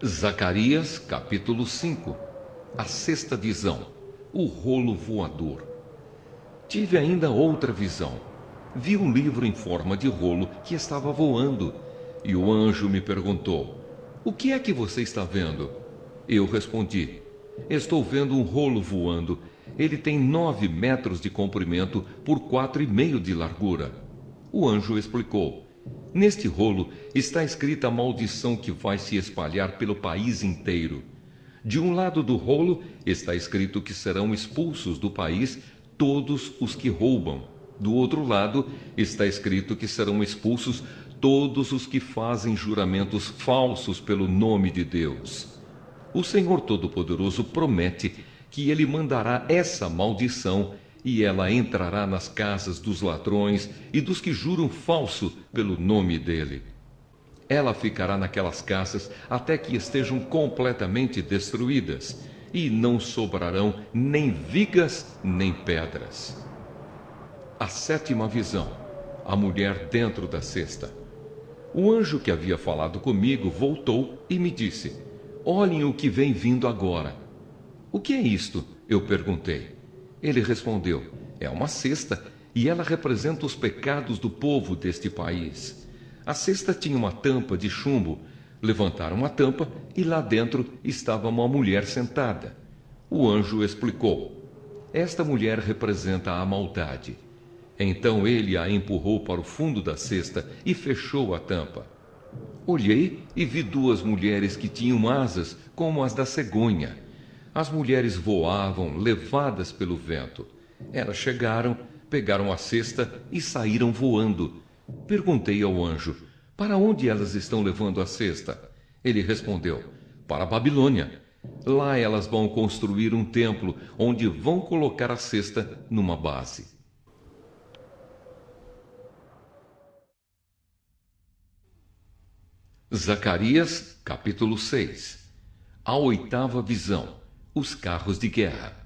Zacarias, capítulo 5. A sexta visão, o rolo voador. Tive ainda outra visão. Vi um livro em forma de rolo que estava voando, e o anjo me perguntou: "O que é que você está vendo?" Eu respondi: "Estou vendo um rolo voando. Ele tem 9 metros de comprimento por 4,5 de largura." O anjo explicou: "Neste rolo está escrita a maldição que vai se espalhar pelo país inteiro. De um lado do rolo está escrito que serão expulsos do país todos os que roubam. Do outro lado está escrito que serão expulsos todos os que fazem juramentos falsos pelo nome de Deus. O Senhor Todo-Poderoso promete que ele mandará essa maldição e ela entrará nas casas dos ladrões e dos que juram falso pelo nome dele. Ela ficará naquelas casas até que estejam completamente destruídas, e não sobrarão nem vigas nem pedras." A sétima visão, a mulher dentro da cesta. O anjo que havia falado comigo voltou e me disse: "Olhem o que vem vindo agora." "O que é isto?" eu perguntei. Ele respondeu: "É uma cesta, e ela representa os pecados do povo deste país." A cesta tinha uma tampa de chumbo. Levantaram a tampa e lá dentro estava uma mulher sentada. O anjo explicou: "Esta mulher representa a maldade." Então ele a empurrou para o fundo da cesta e fechou a tampa. Olhei e vi 2 mulheres que tinham asas como as da cegonha. As mulheres voavam, levadas pelo vento. Elas chegaram, pegaram a cesta e saíram voando. Perguntei ao anjo: "Para onde elas estão levando a cesta?" Ele respondeu: "Para a Babilônia. Lá elas vão construir um templo, onde vão colocar a cesta numa base." Zacarias, capítulo 6. A oitava visão, os carros de guerra.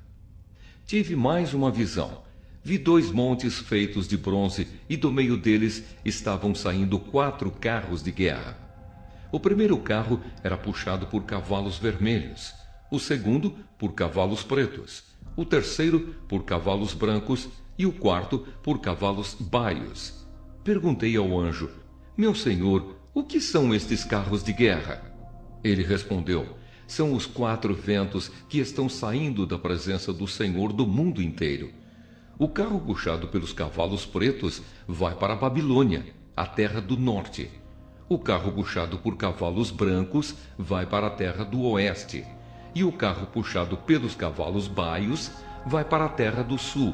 Tive mais uma visão. Vi 2 montes feitos de bronze, e do meio deles estavam saindo 4 carros de guerra. O primeiro carro era puxado por cavalos vermelhos, o segundo por cavalos pretos, o terceiro por cavalos brancos e o quarto por cavalos baios. Perguntei ao anjo: "Meu senhor, o que são estes carros de guerra?" Ele respondeu: "São os 4 ventos que estão saindo da presença do Senhor do mundo inteiro. O carro puxado pelos cavalos pretos vai para a Babilônia, a terra do norte. O carro puxado por cavalos brancos vai para a terra do oeste. E o carro puxado pelos cavalos baios vai para a terra do sul."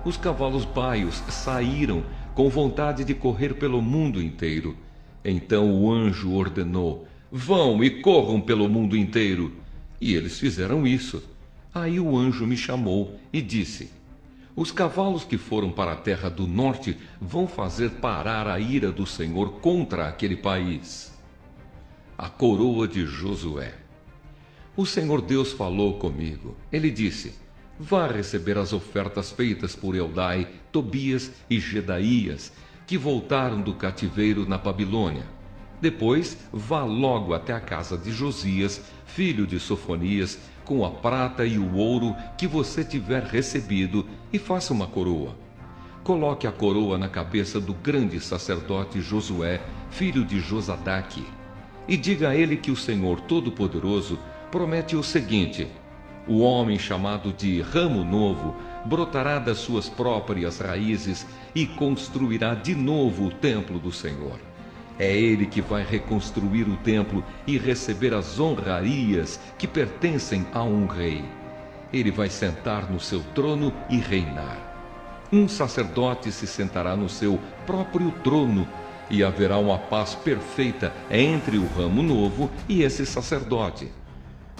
Os cavalos baios saíram com vontade de correr pelo mundo inteiro. Então o anjo ordenou: "Vão e corram pelo mundo inteiro." E eles fizeram isso. Aí o anjo me chamou e disse: "Os cavalos que foram para a terra do norte vão fazer parar a ira do Senhor contra aquele país." A coroa de Josué. O Senhor Deus falou comigo. Ele disse: "Vá receber as ofertas feitas por Eldai, Tobias e Gedaías, que voltaram do cativeiro na Babilônia. Depois vá logo até a casa de Josias, filho de Sofonias, com a prata e o ouro que você tiver recebido, e faça uma coroa. Coloque a coroa na cabeça do grande sacerdote Josué, filho de Josadaque, e diga a ele que o Senhor Todo-Poderoso promete o seguinte: o homem chamado de Ramo Novo brotará das suas próprias raízes e construirá de novo o templo do Senhor. É ele que vai reconstruir o templo e receber as honrarias que pertencem a um rei. Ele vai sentar no seu trono e reinar. Um sacerdote se sentará no seu próprio trono, e haverá uma paz perfeita entre o ramo novo e esse sacerdote.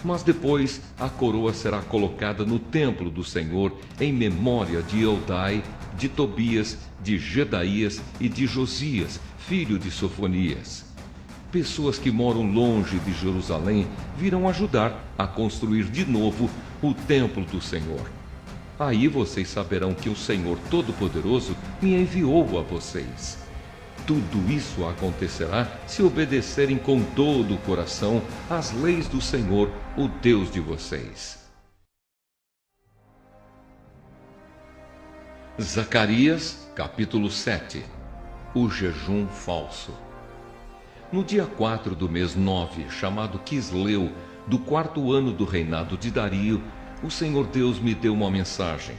Mas depois a coroa será colocada no templo do Senhor em memória de Eldai, de Tobias, de Gedaías e de Josias, filho de Sofonias. Pessoas que moram longe de Jerusalém virão ajudar a construir de novo o templo do Senhor. Aí vocês saberão que o Senhor Todo-Poderoso me enviou a vocês. tudo isso acontecerá se obedecerem com todo o coração às leis do Senhor, o Deus de vocês. Zacarias, capítulo 7. O jejum falso. No dia 4 do mês 9, chamado Quisleu, do 4º ano do reinado de Dario, o Senhor Deus me deu uma mensagem.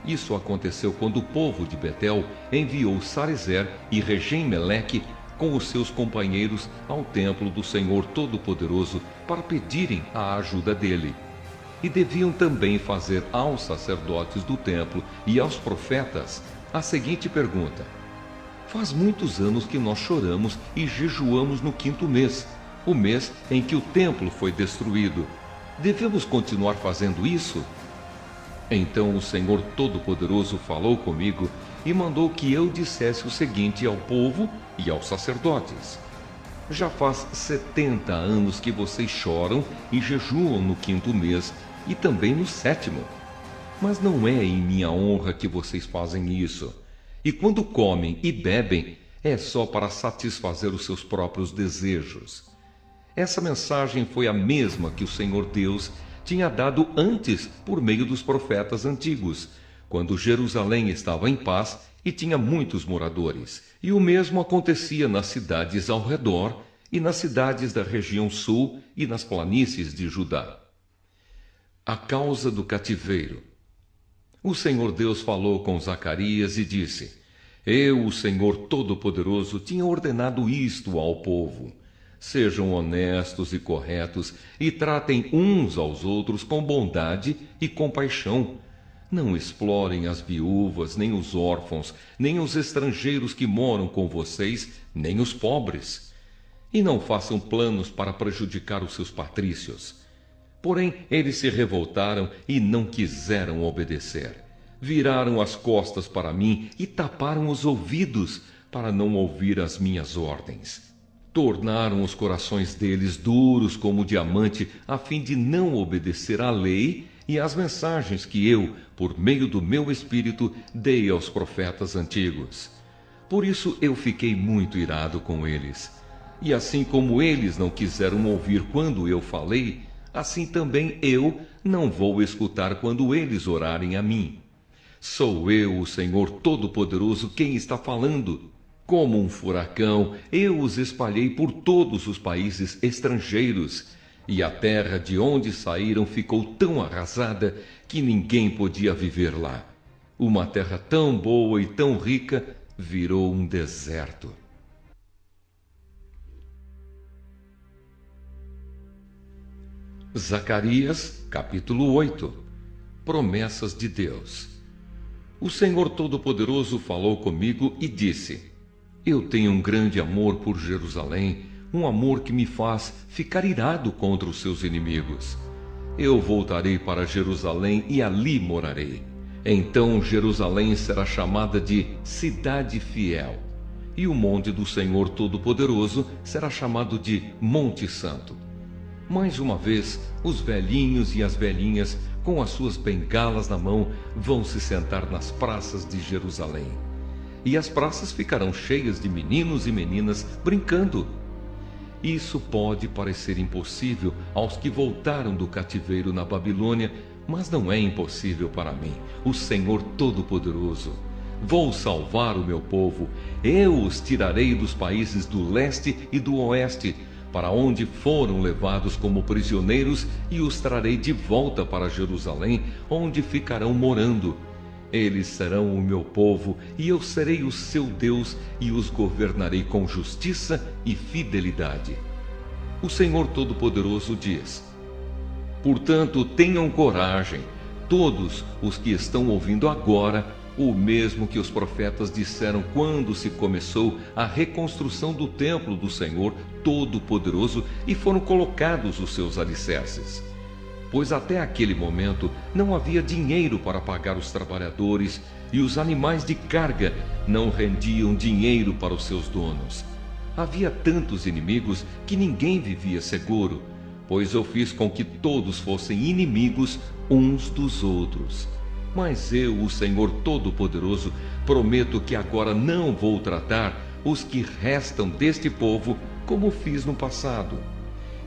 Isso aconteceu quando o povo de Betel enviou Sarezer e Regem-Meleque com os seus companheiros ao templo do Senhor Todo-Poderoso para pedirem a ajuda dele. E deviam também fazer aos sacerdotes do templo e aos profetas a seguinte pergunta: faz muitos anos que nós choramos e jejuamos no 5º mês, o mês em que o templo foi destruído. Devemos continuar fazendo isso? Então o Senhor Todo-Poderoso falou comigo e mandou que eu dissesse o seguinte ao povo e aos sacerdotes: já faz 70 anos que vocês choram e jejuam no 5º mês e também no 7º. Mas não é em minha honra que vocês fazem isso. E quando comem e bebem, é só para satisfazer os seus próprios desejos. Essa mensagem foi a mesma que o Senhor Deus tinha dado antes por meio dos profetas antigos, quando Jerusalém estava em paz e tinha muitos moradores. E o mesmo acontecia nas cidades ao redor e nas cidades da região sul e nas planícies de Judá. A causa do cativeiro. O Senhor Deus falou com Zacarias e disse: eu, o Senhor Todo-Poderoso, tinha ordenado isto ao povo: sejam honestos e corretos e tratem uns aos outros com bondade e compaixão. Não explorem as viúvas, nem os órfãos, nem os estrangeiros que moram com vocês, nem os pobres. E não façam planos para prejudicar os seus patrícios. Porém, eles se revoltaram e não quiseram obedecer. Viraram as costas para mim e taparam os ouvidos para não ouvir as minhas ordens. Tornaram os corações deles duros como diamante, a fim de não obedecer à lei e às mensagens que eu, por meio do meu Espírito, dei aos profetas antigos. Por isso eu fiquei muito irado com eles. E assim como eles não quiseram ouvir quando eu falei, assim também eu não vou escutar quando eles orarem a mim. Sou eu, o Senhor Todo-Poderoso, quem está falando. Como um furacão, eu os espalhei por todos os países estrangeiros, e a terra de onde saíram ficou tão arrasada que ninguém podia viver lá. Uma terra tão boa e tão rica virou um deserto. Zacarias, capítulo 8. Promessas de Deus. O Senhor Todo-Poderoso falou comigo e disse: eu tenho um grande amor por Jerusalém, um amor que me faz ficar irado contra os seus inimigos. Eu voltarei para Jerusalém e ali morarei. Então Jerusalém será chamada de Cidade Fiel, e o monte do Senhor Todo-Poderoso será chamado de Monte Santo. Mais uma vez, os velhinhos e as velhinhas, com as suas bengalas na mão, vão se sentar nas praças de Jerusalém. E as praças ficarão cheias de meninos e meninas brincando. Isso pode parecer impossível aos que voltaram do cativeiro na Babilônia, mas não é impossível para mim, o Senhor Todo-Poderoso. Vou salvar o meu povo, eu os tirarei dos países do leste e do oeste, para onde foram levados como prisioneiros, e os trarei de volta para Jerusalém, onde ficarão morando. Eles serão o meu povo, e eu serei o seu Deus, e os governarei com justiça e fidelidade. O Senhor Todo-Poderoso diz: portanto, tenham coragem, todos os que estão ouvindo agora, o mesmo que os profetas disseram quando se começou a reconstrução do templo do Senhor Todo-Poderoso e foram colocados os seus alicerces. Pois até aquele momento não havia dinheiro para pagar os trabalhadores, e os animais de carga não rendiam dinheiro para os seus donos. Havia tantos inimigos que ninguém vivia seguro, pois eu fiz com que todos fossem inimigos uns dos outros. Mas eu, o Senhor Todo-Poderoso, prometo que agora não vou tratar os que restam deste povo, como fiz no passado.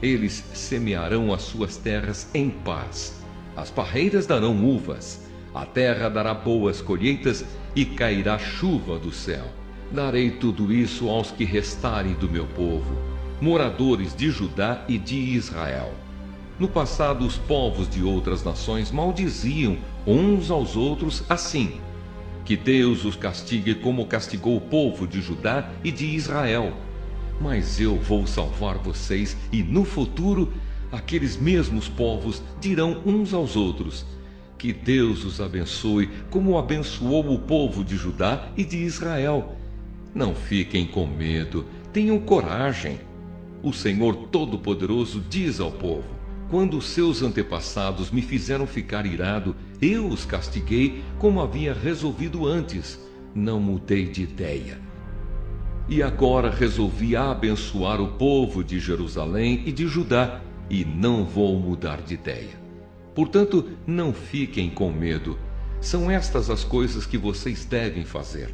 Eles semearão as suas terras em paz. As parreiras darão uvas, a terra dará boas colheitas e cairá chuva do céu. Darei tudo isso aos que restarem do meu povo, moradores de Judá e de Israel. No passado, os povos de outras nações maldiziam uns aos outros assim: que Deus os castigue como castigou o povo de Judá e de Israel. Mas eu vou salvar vocês, e no futuro aqueles mesmos povos dirão uns aos outros: que Deus os abençoe como abençoou o povo de Judá e de Israel. Não fiquem com medo, tenham coragem. O Senhor Todo-Poderoso diz ao povo: quando seus antepassados me fizeram ficar irado, eu os castiguei como havia resolvido antes. Não mudei de ideia. E agora resolvi abençoar o povo de Jerusalém e de Judá, e não vou mudar de ideia. Portanto, não fiquem com medo. São estas as coisas que vocês devem fazer.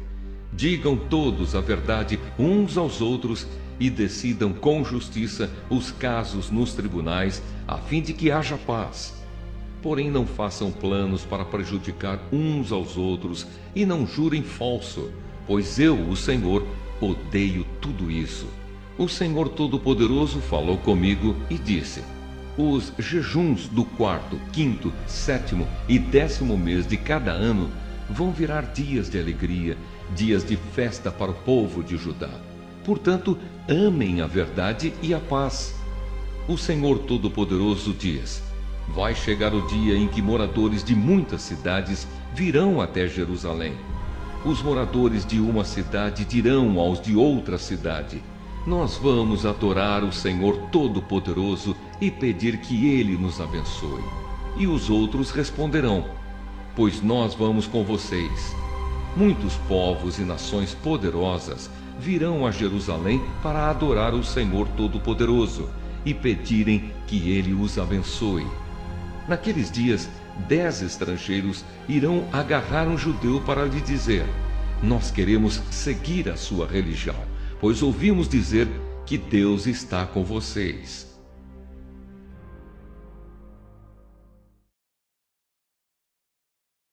Digam todos a verdade uns aos outros e decidam com justiça os casos nos tribunais, a fim de que haja paz. Porém, não façam planos para prejudicar uns aos outros e não jurem falso, pois eu, o Senhor, odeio tudo isso. O Senhor Todo-Poderoso falou comigo e disse: os jejuns do 4º, 5º, 7º e 10º mês de cada ano vão virar dias de alegria, dias de festa para o povo de Judá. Portanto, amem a verdade e a paz. O Senhor Todo-Poderoso diz: vai chegar o dia em que moradores de muitas cidades virão até Jerusalém. Os moradores de uma cidade dirão aos de outra cidade: nós vamos adorar o Senhor Todo-Poderoso e pedir que Ele nos abençoe. E os outros responderão: pois nós vamos com vocês. Muitos povos e nações poderosas virão a Jerusalém para adorar o Senhor Todo-Poderoso e pedirem que Ele os abençoe. Naqueles dias, 10 estrangeiros irão agarrar um judeu para lhe dizer: nós queremos seguir a sua religião, pois ouvimos dizer que Deus está com vocês.